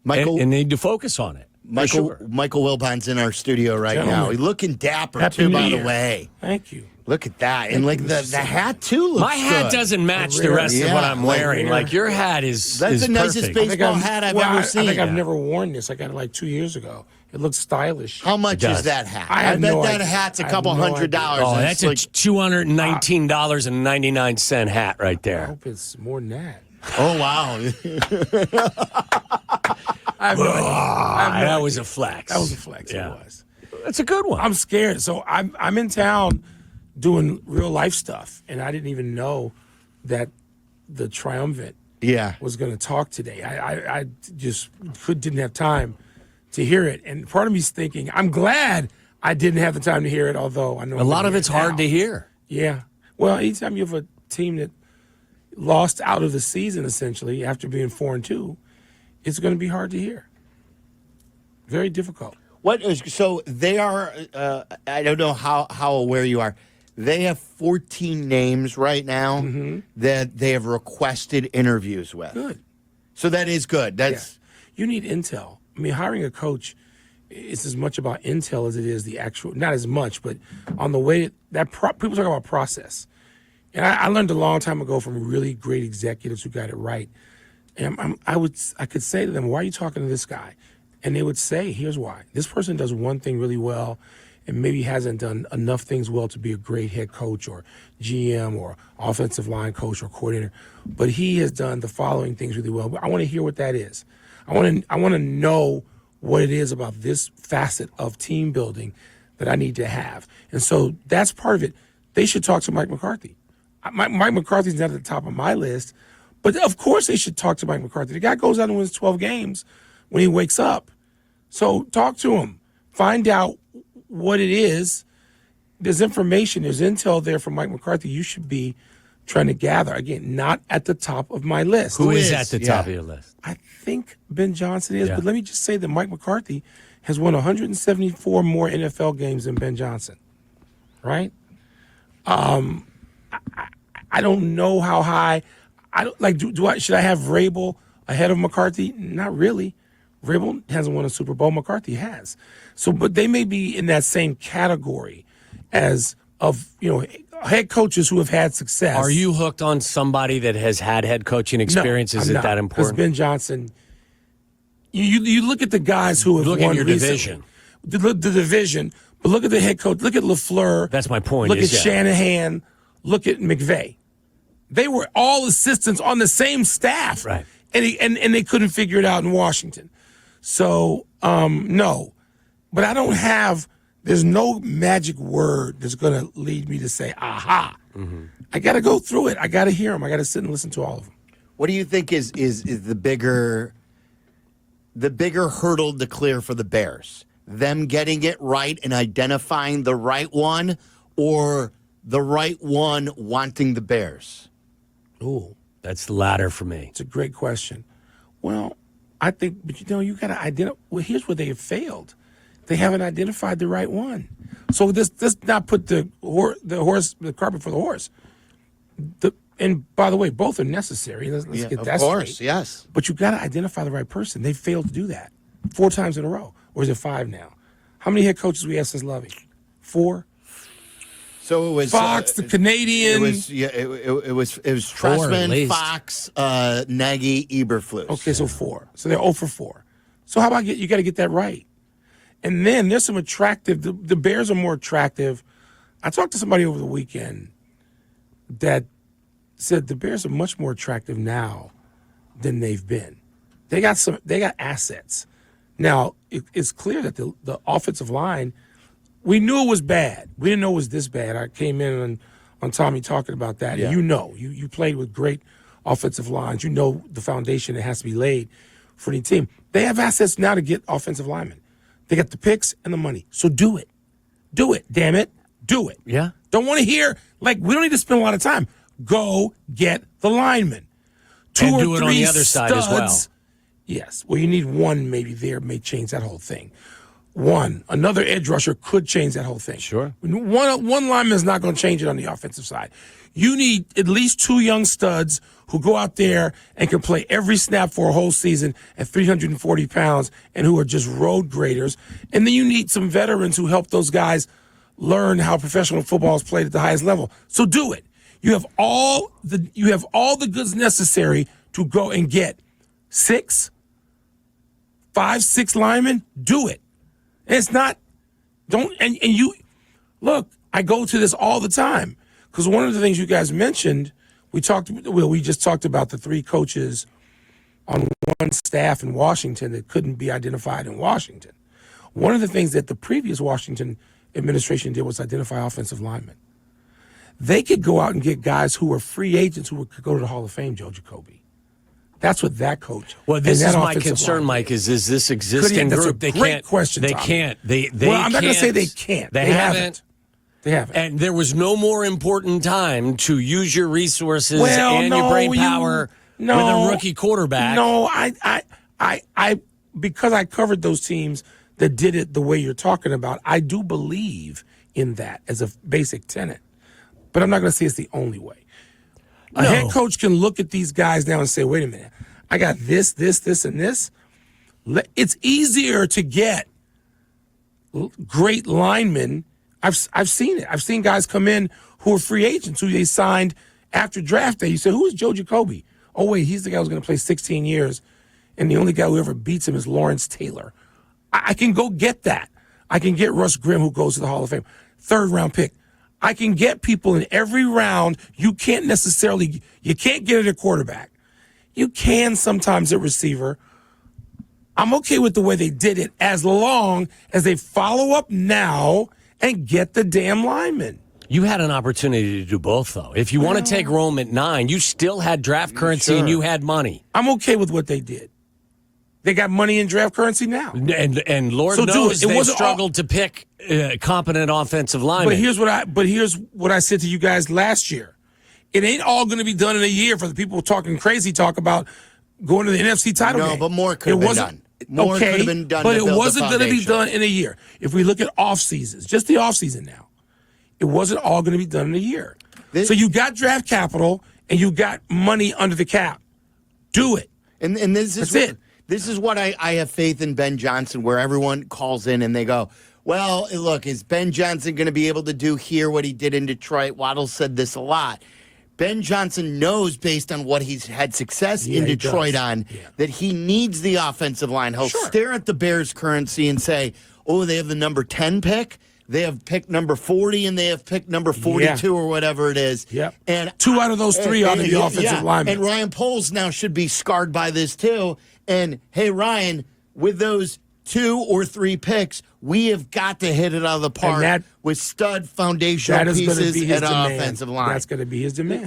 and need to focus on it. Michael Wilbon's in our studio right now. He's looking dapper, Happy too, New by Year. the way. Thank you. Look at that. And, like, the hat, too, looks My hat good. doesn't match the rest of what I'm wearing. Like, your hat is That's the nicest perfect. baseball hat I've ever seen. I think I've never worn this. I got it like 2 years ago. It looks stylish. How much is that hat? I bet that hat's a couple $100. Oh, that's a $219.99 hat right I there. hope it's more than that. Oh, wow. I have no idea. That was a flex. That was a flex. Yeah. It was. That's a good one. I'm scared. So I'm in town doing real life stuff, and I didn't even know that the triumvirate was going to talk today. I just didn't have time to hear it, and part of me's thinking I'm glad I didn't have the time to hear it. Although I know a lot of it's hard to hear. Yeah. Well, anytime you have a team that lost out of the season essentially after being 4-2, it's going to be hard to hear. Very difficult. So they are, I don't know how aware you are, they have 14 names right now that they have requested interviews with. Good. So that is good. That's You need intel. I mean, hiring a coach is as much about intel as it is the actual, not as much, but on the way people talk about process. And I learned a long time ago from really great executives who got it right. And I could say to them, why are you talking to this guy? And they would say, here's why. This person does one thing really well and maybe hasn't done enough things well to be a great head coach or GM or offensive line coach or coordinator. But he has done the following things really well. I want to hear what that is. I want to know what it is about this facet of team building that I need to have. And so that's part of it. They should talk to Mike McCarthy. Mike McCarthy's not at the top of my list, but of course they should talk to Mike McCarthy. The guy goes out and wins 12 games when he wakes up. So talk to him. Find out what it is. There's information, there's intel there from Mike McCarthy you should be trying to gather. Again, not at the top of my list. Who is at the top of your list? I think Ben Johnson is, but let me just say that Mike McCarthy has won 174 more NFL games than Ben Johnson, right? I don't know how high. I don't like. Should I have Vrabel ahead of McCarthy? Not really. Vrabel hasn't won a Super Bowl. McCarthy has. So, but they may be in that same category as of head coaches who have had success. Are you hooked on somebody that has had head coaching experience? No, is I'm it not, that important? Because Ben Johnson. You look at the guys who have look won at your recently. division. The division, but look at the head coach. Look at LaFleur. That's my point. Look at Shanahan. Look at McVay. They were all assistants on the same staff, right? And they couldn't figure it out in Washington. So no, but I don't have. There's no magic word that's going to lead me to say aha. Mm-hmm. I got to go through it. I got to hear them. I got to sit and listen to all of them. What do you think is the bigger hurdle to clear for the Bears? Them getting it right and identifying the right one, or the right one wanting the Bears? Ooh, that's the latter for me. It's a great question. Well, I think, but you got to identify. Well, here's where they have failed. They haven't identified the right one. So let's not put the cart before the horse. And by the way, both are necessary. Let's get that straight. Of course, yes. But you got to identify the right person. They failed to do that 4 times in a row. Or is it 5 now? How many head coaches we had since Lovey? 4? So it was Fox, the Canadian. It was Trestman, Fox, Nagy, Eberflus. Okay, so 4. So they're 0 for 4. So how about you got to get that right? And then there's some attractive. The Bears are more attractive. I talked to somebody over the weekend that said the Bears are much more attractive now than they've been. They got assets. Now it's clear that the offensive line. We knew it was bad. We didn't know it was this bad. I came in on Tommy talking about that. Yeah. And you played with great offensive lines. You know the foundation that has to be laid for any team. They have assets now to get offensive linemen. They got the picks and the money. So do it. Do it, damn it. Do it. Yeah. Don't want to hear, we don't need to spend a lot of time. Go get the linemen. 2 and or do it 3 on the other side as well. Yes. Well, you need one maybe there, may change that whole thing. Another edge rusher could change that whole thing. Sure. One lineman is not going to change it on the offensive side. You need at least 2 young studs who go out there and can play every snap for a whole season at 340 pounds and who are just road graders. And then you need some veterans who help those guys learn how professional football is played at the highest level. So do it. You have all the goods necessary to go and get 6 linemen. Do it. It's not, and you, look, I go to this all the time because one of the things you guys mentioned, we just talked about the 3 coaches on one staff in Washington that couldn't be identified in Washington. One of the things that the previous Washington administration did was identify offensive linemen. They could go out and get guys who were free agents who could go to the Hall of Fame, Joe Jacoby. That's what that coach. Well, this is my concern, Mike. Is this existing group? That's a great question. They Tommy. can't. They well, I'm not going to say can't. they can't. They haven't. They haven't. And there was no more important time to use your resources and your brain power with a rookie quarterback. No, I because I covered those teams that did it the way you're talking about. I do believe in that as a basic tenet, but I'm not going to say it's the only way. A head coach can look at these guys now and say, wait a minute, I got this, and this. It's easier to get great linemen. I've seen it. I've seen guys come in who are free agents who they signed after draft day. You say, who is Joe Jacoby? Oh, wait, he's the guy who's going to play 16 years, and the only guy who ever beats him is Lawrence Taylor. I can go get that. I can get Russ Grimm, who goes to the Hall of Fame. 3rd round pick. I can get people in every round. You can't get it at quarterback. You can sometimes at receiver. I'm okay with the way they did it as long as they follow up now and get the damn lineman. You had an opportunity to do both, though. If you want to take Rome at 9, you still had draft currency and you had money. I'm okay with what they did. They got money in draft currency now. And Lord knows they struggled to pick competent offensive linemen. But here's what I said to you guys last year. It ain't all going to be done in a year for the people talking crazy talk about going to the NFC title game. No, but more could have been done. More could have been done. But it wasn't going to be done in a year. If we look at off seasons, just the off season now, it wasn't all going to be done in a year. So you got draft capital and you got money under the cap. Do it. And that's it. This is what I have faith in Ben Johnson, where everyone calls in and they go, well, look, is Ben Johnson going to be able to do here what he did in Detroit? Waddle said this a lot. Ben Johnson knows, based on what he's had success in Detroit that he needs the offensive line. He'll stare at the Bears' currency and say, oh, they have the number 10 pick. They have picked number 40 and they have picked number 42 or whatever it is. Yep. And 2 out of those 3 are the offensive linemen. And Ryan Poles now should be scarred by this too. And, hey, Ryan, with those 2 or 3 picks, we have got to hit it out of the park with stud foundational pieces at offensive line. That's going to be his demand.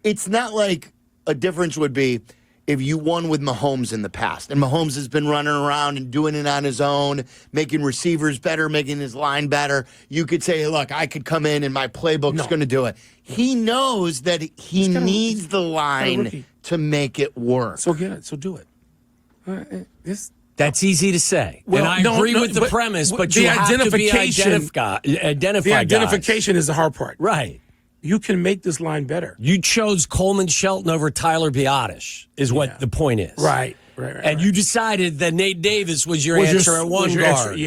It's not like a difference would be if you won with Mahomes in the past. And Mahomes has been running around and doing it on his own, making receivers better, making his line better. You could say, look, I could come in and my playbook's going to do it. He knows that he needs the line to make it work. So get it. So do it. That's easy to say. Well, and I agree with the premise, but you have to be identified. The identification is the hard part. Right. You can make this line better. You chose Coleman Shelton over Tyler Biotish, is what the point is. Right. And you decided that Nate Davis was your answer at one guard.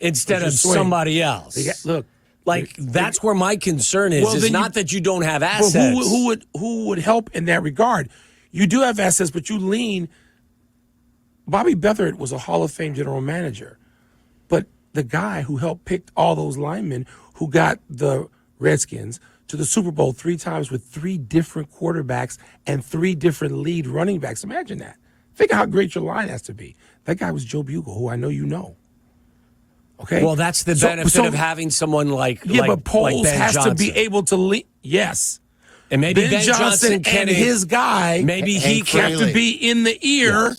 Instead of somebody else. That's where my concern is. It's not that you don't have assets. Who would help in that regard? You do have assets, but you lean. Bobby Beathard was a Hall of Fame general manager, but the guy who helped pick all those linemen who got the Redskins to the Super Bowl 3 times with 3 different quarterbacks and 3 different lead running backs. Imagine that. Think of how great your line has to be. That guy was Joe Bugle, who I know you know. Okay. Well, that's the benefit of having someone like but Poles has Johnson. to be able to lead. Yes. And maybe Ben Johnson and his guy maybe he have to be in the ear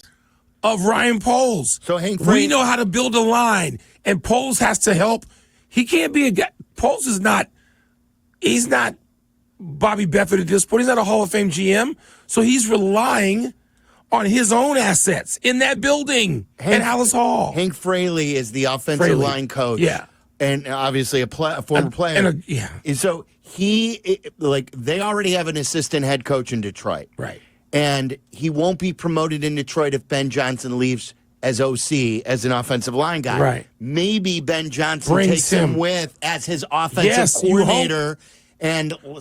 of Ryan Poles. So we know how to build a line, and Poles has to help. He can't be a guy. Poles is not. He's not Bobby Beathard at this point. He's not a Hall of Fame GM, so he's relying on his own assets in that building at Hallis Hall. Hank Fraley is the offensive line coach. Yeah. And obviously a former player. And so they already have an assistant head coach in Detroit. Right. And he won't be promoted in Detroit if Ben Johnson leaves as OC, as an offensive line guy. Right. Maybe Ben Johnson takes him with as his offensive coordinator.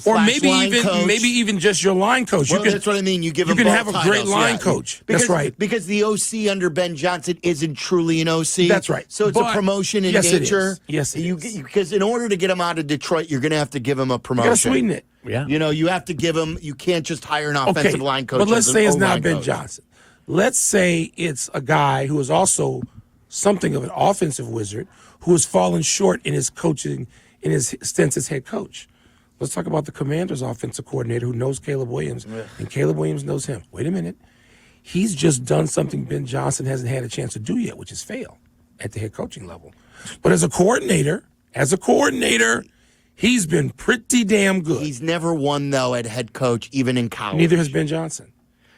Or maybe even just your line coach. Well, that's what I mean. You can have a great line coach. That's right. Because the OC under Ben Johnson isn't truly an OC. That's right. So it's a promotion in nature. Yes, it is. Because in order to get him out of Detroit, you're going to have to give him a promotion. You got to sweeten it. Yeah. You have to give him. You can't just hire an offensive line coach. But let's say it's not Ben coach. Johnson. Let's say it's a guy who is also something of an offensive wizard who has fallen short in his coaching, in his stints as head coach. Let's talk about the Commanders' offensive coordinator who knows Caleb Williams, and Caleb Williams knows him. Wait a minute. He's just done something Ben Johnson hasn't had a chance to do yet, which is fail at the head coaching level. But as a coordinator, he's been pretty damn good. He's never won, though, at head coach, even in college. Neither has Ben Johnson.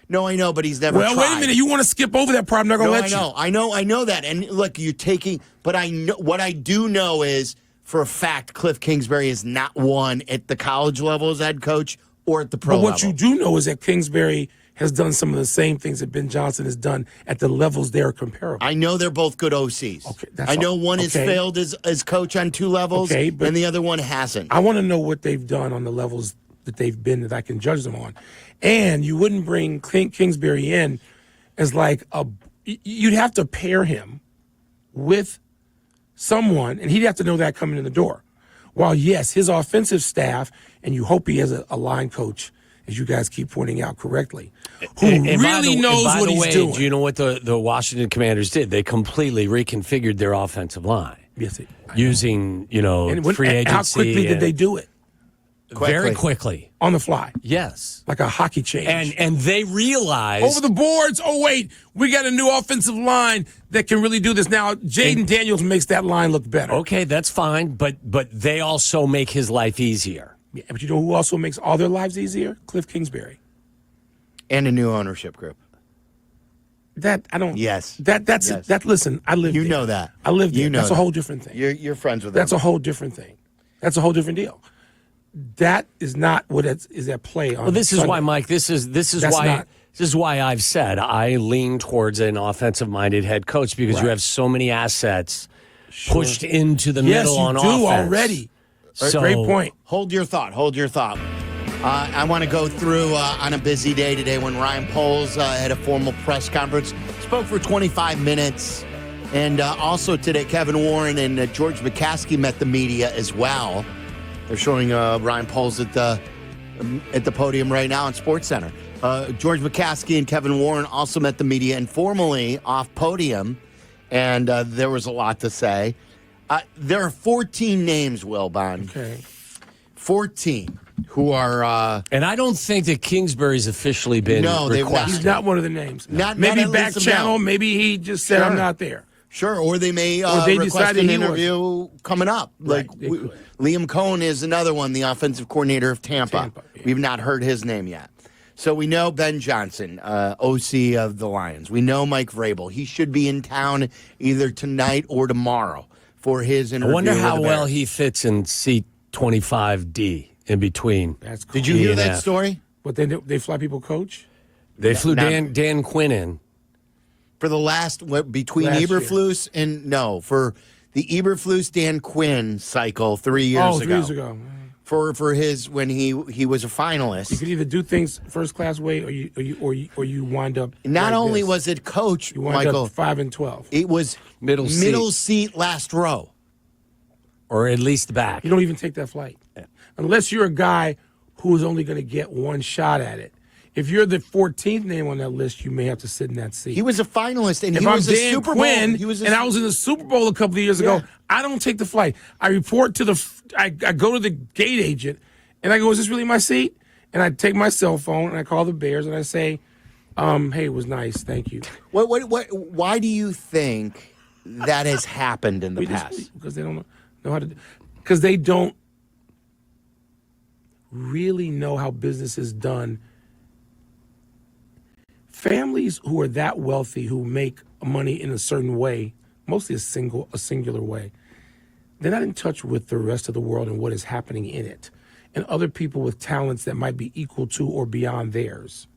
No, I know, but he's never tried. Wait a minute. You want to skip over that part? I'm not going to let you. I know that. And look, you're taking, but I know what I do know is, for a fact, Cliff Kingsbury has not won at the college level as head coach or at the pro level. But what you do know is that Kingsbury has done some of the same things that Ben Johnson has done at the levels they're comparable. I know they're both good OCs. Okay, I know one has failed as coach on two levels, and the other one hasn't. I want to know what they've done on the levels that they've been that I can judge them on. And you wouldn't bring Kingsbury in as you'd have to pair him with someone, and he'd have to know that coming in the door. While, yes, his offensive staff, and you hope he has a line coach, as you guys keep pointing out correctly, who really knows what he's doing. Do you know what the Washington Commanders did? They completely reconfigured their offensive line. Yes, using free agency. How quickly did they do it? Very quickly. On the fly. Yes. Like a hockey change. And they realized. Over the boards, oh, wait, we got a new offensive line that can really do this. Now, Jaden Daniels makes that line look better. Okay, that's fine, but they also make his life easier. Yeah, but you know who also makes all their lives easier? Cliff Kingsbury. And a new ownership group. Yes. Yes. Listen, I live there. You know that. I live there. You know that's a whole different thing. You're friends with them. That's a whole different thing. That's a whole different deal. That is not what is at play on. Well, this Sunday. is why, Mike. This is why I've said I lean towards an offensive-minded head coach because you have so many assets pushed into the middle on offense. Yes, you do already. So, great point. Hold your thought. I want to go through on a busy day today when Ryan Poles had a formal press conference, spoke for 25 minutes, and also today Kevin Warren and George McCaskey met the media as well. They're showing Ryan Poles at the podium right now in SportsCenter. George McCaskey and Kevin Warren also met the media informally off podium, and there was a lot to say. There are 14 names, Wilbon. Okay. 14 who are... and I don't think that Kingsbury's officially been requested. He's not one of the names. Maybe back channel. Maybe he just said, I'm not there. Sure, or they may request an interview coming up. Liam Cohen is another one, the offensive coordinator of Tampa. Yeah. We've not heard his name yet. So we know Ben Johnson, OC of the Lions. We know Mike Vrabel. He should be in town either tonight or tomorrow for his interview. I wonder how well he fits in seat 25D in between. That's cool. Did you hear that story? But they fly people coach? They flew Dan Quinn in. For the between Eberflus and for the Eberflus Dan Quinn cycle 3 years ago. 3 years ago. For his when he was a finalist. You could either do things first class way or you wind up. Not only was it coach, you wind Michael, up 5 and 12. It was middle seat last row. Or at least the back. You don't even take that flight. Unless you're a guy who is only going to get one shot at it. If you're the 14th name on that list, you may have to sit in that seat. He was a finalist, and if he was a Dan Super Quinn, Bowl. And I was in the Super Bowl a couple of years ago. I don't take the flight. I report to I go to the gate agent, and I go, "Is this really my seat?" And I take my cell phone and I call the Bears and I say, "Hey, it was nice, thank you." Why do you think that has happened in the past? Because they don't know how to. Because they don't really know how business is done families who are that wealthy, who make money in a certain way, mostly a singular way, they're not in touch with the rest of the world and what is happening in it, and other people with talents that might be equal to or beyond theirs.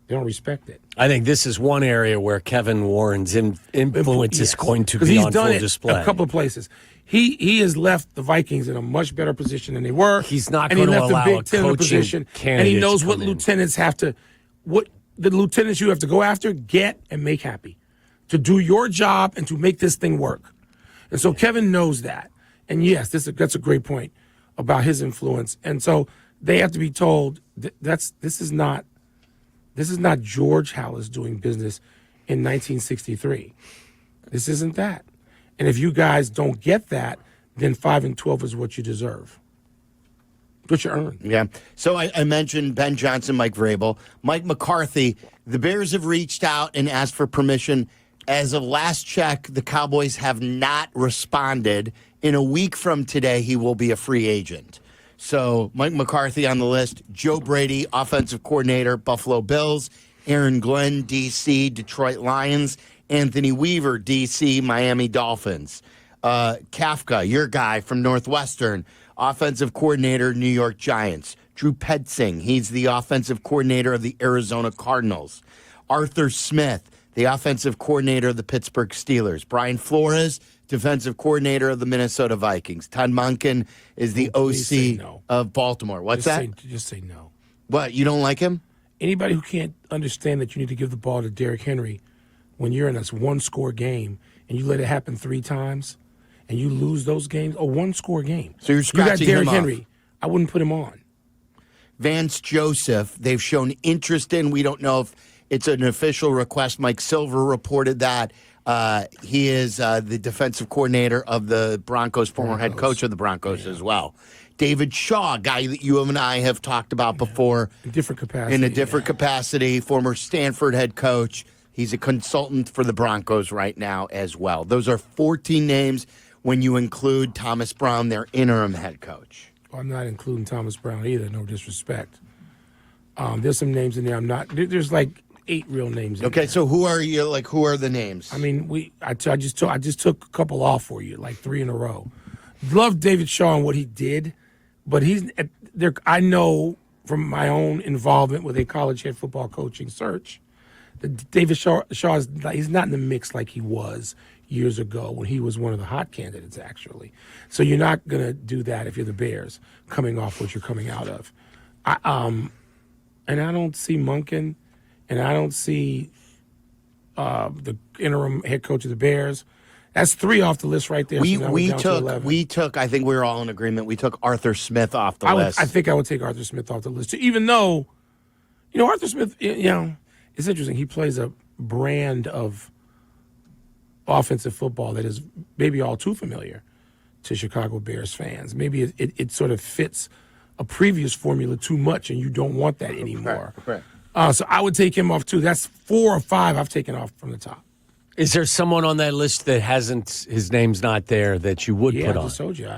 They don't respect it. I think this is one area where Kevin Warren's influence is going to be on full display. A couple of places. He has left the Vikings in a much better position than they were. He's not going to allow a coaching candidate, and he knows what lieutenants have to, what the lieutenants you have to go after, get, and make happy, to do your job and to make this thing work. And so Kevin knows that. And yes, that's a great point about his influence. And so they have to be told this is not George Halas doing business in 1963. This isn't that. And if you guys don't get that, then 5-12 is what you deserve. What you earn. Yeah. So I mentioned Ben Johnson, Mike Vrabel, Mike McCarthy. The Bears have reached out and asked for permission. As of last check, the Cowboys have not responded. In a week from today, he will be a free agent. So Mike McCarthy on the list, Joe Brady, offensive coordinator, Buffalo Bills, Aaron Glenn, D.C., Detroit Lions, Anthony Weaver, D.C., Miami Dolphins. Kafka, your guy from Northwestern, offensive coordinator, New York Giants. Drew Petzing, he's the offensive coordinator of the Arizona Cardinals. Arthur Smith, the offensive coordinator of the Pittsburgh Steelers. Brian Flores, defensive coordinator of the Minnesota Vikings. Todd Monken is the OC of Baltimore. What's that? Just say no. What, you don't like him? Anybody who can't understand that you need to give the ball to Derrick Henry when you're in a one-score game and you let it happen 3 times and you lose those games, a one-score game. So you're scratching you got Derrick him Henry. off. I wouldn't put him on. Vance Joseph, they've shown interest in. We don't know if it's an official request. Mike Silver reported that. He is the defensive coordinator of the Broncos, former head coach of the Broncos as well. David Shaw, guy that you and I have talked about before. In a different capacity, former Stanford head coach. He's a consultant for the Broncos right now as well. Those are 14 names when you include Thomas Brown, their interim head coach. Well, I'm not including Thomas Brown either, no disrespect. There's some names in there I'm not. There's like 8 real names in there. Okay, so who are you? Like, who are the names? I mean, I just took a couple off for you, like 3 in a row. Love David Shaw and what he did, but he's there. I know from my own involvement with a college head football coaching search that David Shaw he's not in the mix like he was years ago when he was one of the hot candidates, actually. So you're not going to do that if you're the Bears coming off what you're coming out of. And I don't see Monken, and I don't see the interim head coach of the Bears. That's 3 off the list right there. We took. I think we were all in agreement. We took Arthur Smith off the list. I think I would take Arthur Smith off the list too, even though, Arthur Smith. It's interesting. He plays a brand of offensive football that is maybe all too familiar to Chicago Bears fans. Maybe it sort of fits a previous formula too much, and you don't want that anymore. Right. So I would take him off too. That's 4 or 5 I've taken off from the top. Is there someone on that list that his name's not there that you would put on? I just told you.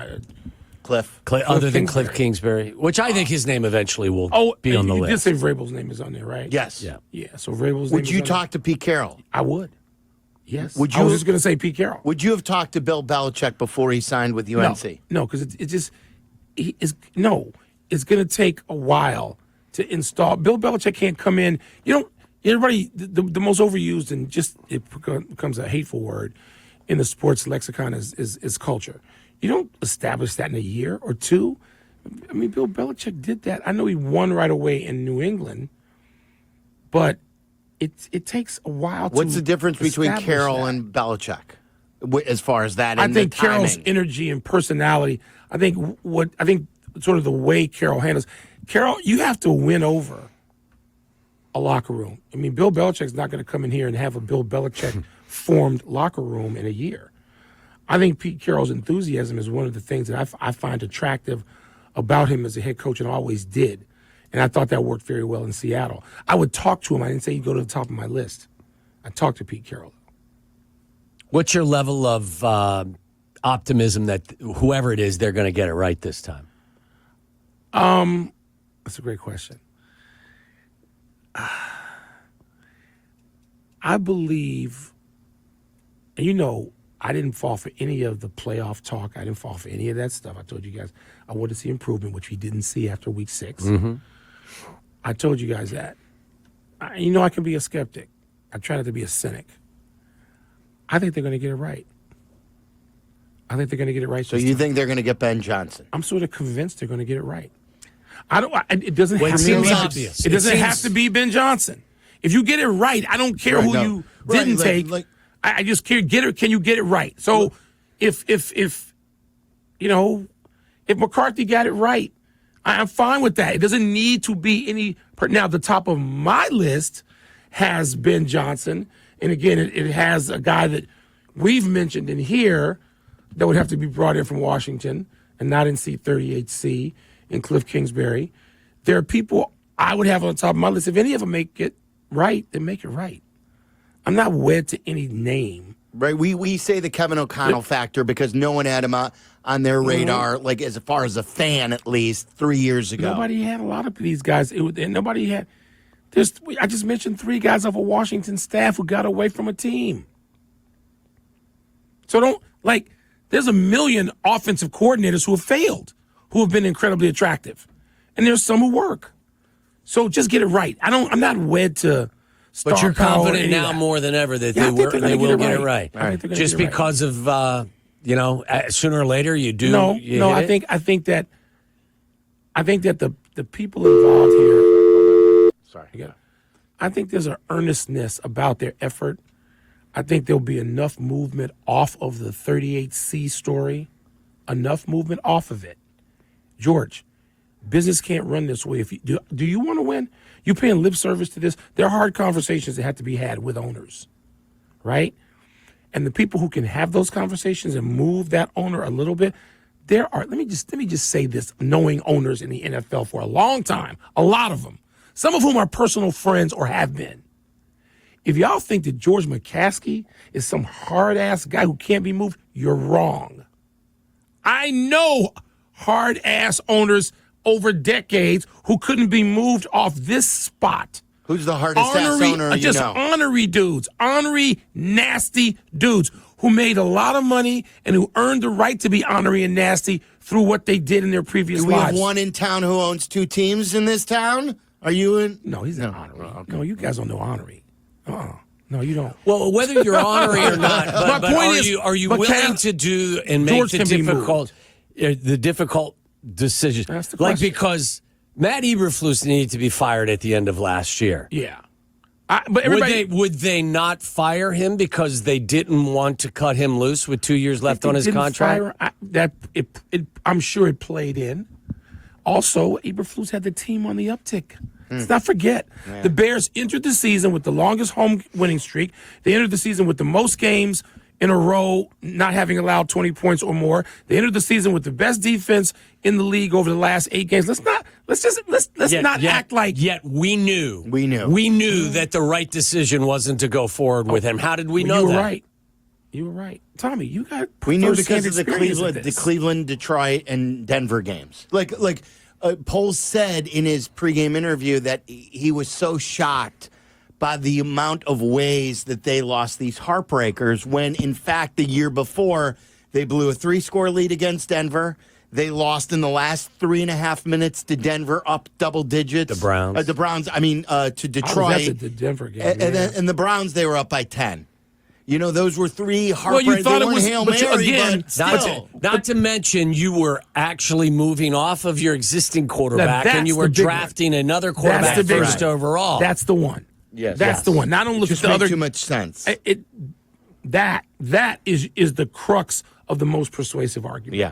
Cliff. Other than Cliff Kingsbury, which I think his name eventually will be on the list. You did say Vrabel's name is on there, right? Yes. Yeah. So Vrabel's name Would you talk to Pete Carroll? I would. Yes. Would you? I was just going to say Pete Carroll. Would you have talked to Bill Belichick before he signed with UNC? No, because it's going to take a while to install. Bill Belichick can't come in. Everybody, the most overused and just it becomes a hateful word in the sports lexicon is culture. You don't establish that in a year or 2. I mean, Bill Belichick did that. I know he won right away in New England, but it takes a while to What's the difference between Carroll that. and Belichick as far as that? I think Carroll's energy and personality. I think sort of the way Carroll handles. Carroll, you have to win over a locker room. I mean, Bill Belichick's not going to come in here and have a Bill Belichick formed locker room in a year. I think Pete Carroll's enthusiasm is one of the things that I find attractive about him as a head coach and always did. And I thought that worked very well in Seattle. I would talk to him. I didn't say he'd go to the top of my list. I talked to Pete Carroll. What's your level of optimism that whoever it is, they're going to get it right this time? That's a great question. I believe, and you know, I didn't fall for any of the playoff talk. I didn't fall for any of that stuff. I told you guys I wanted to see improvement, which we didn't see after week 6. Mm-hmm. I told you guys that. You know I can be a skeptic. I try not to be a cynic. I think they're going to get it right. I think they're going to get it right. So you think they're going to get Ben Johnson? I'm sort of convinced they're going to get it right. It doesn't have to be obvious. It doesn't have to be Ben Johnson. If you get it right, I don't care who you didn't take. I just care. Can you get it right? So if McCarthy got it right, I'm fine with that. It doesn't need to be any. Now, the top of my list has Ben Johnson, and again, it has a guy that we've mentioned in here that would have to be brought in from Washington and not in seat 38C in Cliff Kingsbury. There are people I would have on the top of my list. If any of them make it right, then make it right. I'm not wed to any name. Right. We say the Kevin O'Connell factor because no one had him on their radar, like as far as a fan, at least 3 years ago. Nobody had a lot of these guys. And nobody had. I just mentioned 3 guys off of Washington staff who got away from a team. So there's a million offensive coordinators who have failed, who have been incredibly attractive. And there's some who work. So just get it right. I'm not wed to star But you're power confident now more than ever that they will get it right. Just because of, sooner or later you do. I think that the people involved here. Sorry. I think there's an earnestness about their effort. I think there'll be enough movement off of the 38C story, enough movement off of it. George, business can't run this way. If you do you want to win? You're paying lip service to this. There are hard conversations that have to be had with owners, right? And the people who can have those conversations and move that owner a little bit, there are. Let me just say this: knowing owners in the NFL for a long time, a lot of them, some of whom are personal friends or have been. If y'all think that George McCaskey is some hard-ass guy who can't be moved, you're wrong. I know hard-ass owners over decades who couldn't be moved off this spot. Who's the hardest-ass owner just ornery dudes, ornery, nasty dudes who made a lot of money and who earned the right to be ornery and nasty through what they did in their previous lives. Do we have one in town who owns 2 teams in this town? Are you in? No, he's not ornery. Okay. No, you guys don't know ornery. No, you don't. Well, whether you're ornery or not, but are you willing to do and make the difficult decisions? That's the question. Because Matt Eberflus needed to be fired at the end of last year. Yeah. But everybody would they not fire him because they didn't want to cut him loose with 2 years left on his contract? I'm sure it played in. Also, Eberflus had the team on the uptick. Let's not forget, the Bears entered the season with the longest home winning streak. They entered the season with the most games in a row, not having allowed 20 points or more. They entered the season with the best defense in the league over the last 8 games. Let's not act like. Yet we knew that the right decision wasn't to go forward with him. How did we know that? You were right, Tommy. You got. We knew because of the Cleveland, Detroit, and Denver games. Poles said in his pregame interview that he was so shocked by the amount of ways that they lost these heartbreakers when, in fact, the year before, they blew a 3-score lead against Denver. They lost in the last 3.5 minutes to Denver, up double digits. The Browns. To Detroit. That's at the Denver game. And the Browns, they were up by 10. Those were 3 heartbreakers. Well, you thought it was Hail Mary, but still. Not to mention, you were actually moving off of your existing quarterback, and you were drafting another quarterback first overall. That's the one. Yes, that's the one. Not only look at the other. Too much sense. That is the crux of the most persuasive argument. Yeah.